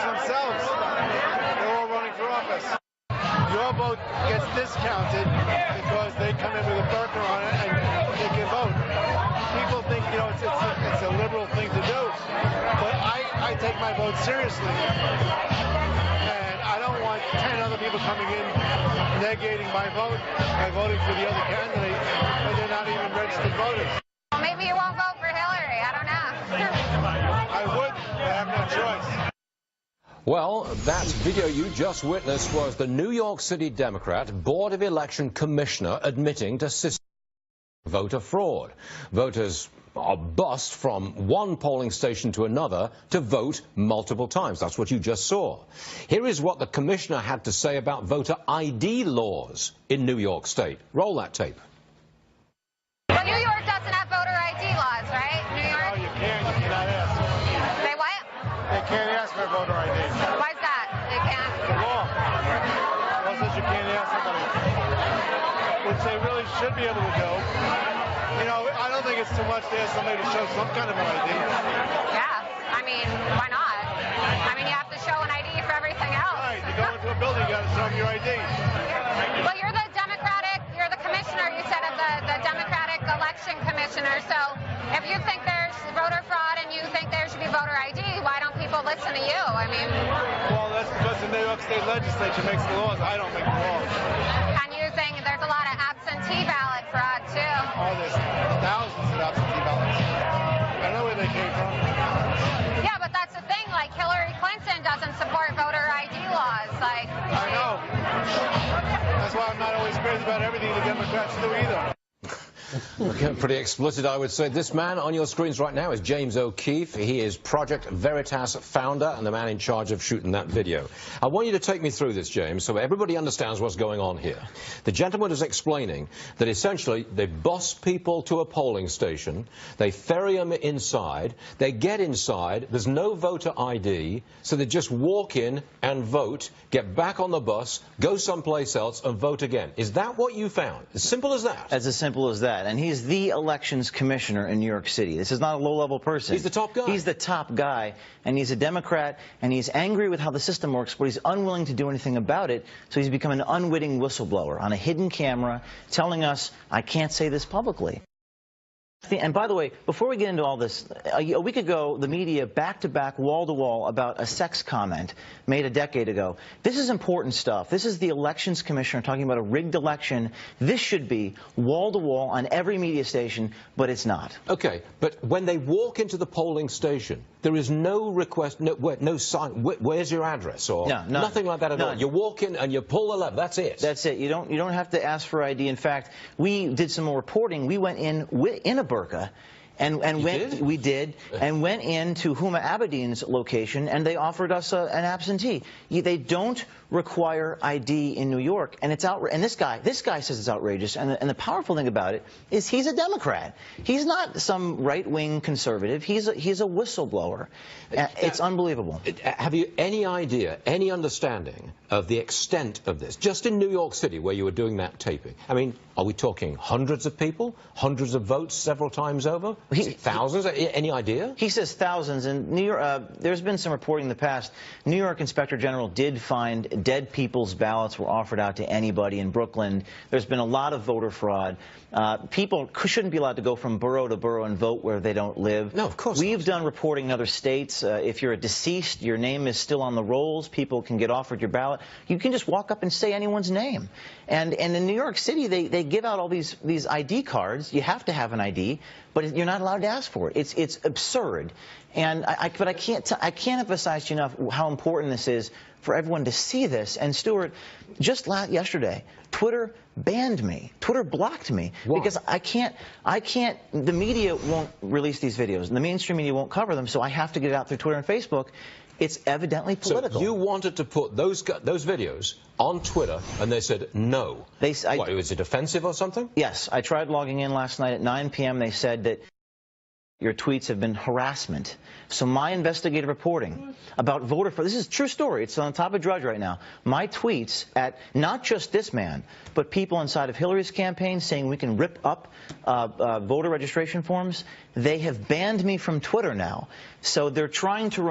themselves. They're all running for office. Your vote gets discounted because they come in with a burqa on it and they can vote. People think, you know, it's a liberal thing to do, but I take my vote seriously. And I don't want 10 other people coming in negating my vote by voting for the other candidate when they're not even registered voters. Well, maybe you won't vote for Hillary. I don't know. I would, but I have no choice. Well, that video you just witnessed was the New York City Democrat Board of Election Commissioner admitting to systemic voter fraud. Voters are bussed from one polling station to another to vote multiple times. That's what you just saw. Here is what the commissioner had to say about voter ID laws in New York State. Roll that tape. Well, New York doesn't have voter ID laws, right? New York? No, you cannot ask. They what? They can't ask for voter ID. Why is that? They can't? The law. The law says you can't ask somebody, which they really should be able to do. You know, I don't think it's too much to ask somebody to show some kind of an ID. Yeah. I mean, why not? I mean, you have to show an ID for everything else. Right. You go into a building, you got to show them your ID. Well, you're the commissioner, you said, of the Democratic Election Commissioner. So if you think there's voter fraud and you think there should be voter ID, why don't people listen to you? I mean... Well, that's because the New York State Legislature makes the laws. I don't make the laws. And you think there's a lot of absentee ballot fraud, too? Oh, there's thousands of absentee ballots. I know where they came from. Yeah, but that's the thing. Like, Hillary Clinton doesn't support voter ID laws. Like, I know. That's why I'm not always crazy about everything the Democrats do either. Okay, pretty explicit, I would say. This man on your screens right now is James O'Keefe. He is Project Veritas founder and the man in charge of shooting that video. I want you to take me through this, James, so everybody understands what's going on here. The gentleman is explaining that essentially they bus people to a polling station, they ferry them inside, they get inside, there's no voter ID, so they just walk in and vote, get back on the bus, go someplace else and vote again. Is that what you found? As simple as that? As simple as that. And he's the elections commissioner in New York City. This is not a low-level person. He's the top guy. He's the top guy, and he's a Democrat, and he's angry with how the system works, but he's unwilling to do anything about it, so he's become an unwitting whistleblower on a hidden camera telling us, I can't say this publicly. And by the way, before we get into all this, a week ago, the media back-to-back, wall-to-wall about a sex comment made a decade ago. This is important stuff. This is the elections commissioner talking about a rigged election. This should be wall-to-wall on every media station, but it's not. Okay, but when they walk into the polling station, there is no request, no sign, where's your address, or nothing like that at all. You walk in and you pull the lever, that's it. That's it. You don't have to ask for ID. In fact, we did some more reporting. We went in a burqa and went into Huma Abedin's location, and they offered us an absentee. They don't require ID in New York, and it's and this guy says it's outrageous. And the powerful thing about it is he's a Democrat. He's not some right-wing conservative. He's a whistleblower. It's unbelievable. Have you any idea, any understanding of the extent of this? Just in New York City, where you were doing that taping. I mean, are we talking hundreds of people, hundreds of votes several times over? Thousands? Any idea? He says thousands. And New York, there's been some reporting in the past. New York Inspector General did find dead people's ballots were offered out to anybody in Brooklyn. There's been a lot of voter fraud. People shouldn't be allowed to go from borough to borough and vote where they don't live. No, of course We've done reporting in other states. If you're a deceased, your name is still on the rolls. People can get offered your ballot. You can just walk up and say anyone's name. And in New York City, they give out all these ID cards. You have to have an ID, but you're not allowed to ask for it. It's absurd. And I can't emphasize enough how important this is for everyone to see this. And Stuart, just yesterday, Twitter banned me. Twitter blocked me. Why? Because I can't, the media won't release these videos, and the mainstream media won't cover them, so I have to get it out through Twitter and Facebook. It's evidently political. So you wanted to put those videos on Twitter, and they said no. What, was it offensive or something? Yes. I tried logging in last night at 9 p.m. They said that your tweets have been harassment. So my investigative reporting about voter fraud, this is a true story, it's on top of Drudge right now. My tweets at not just this man, but people inside of Hillary's campaign saying we can rip up voter registration forms, they have banned me from Twitter now. So they're trying to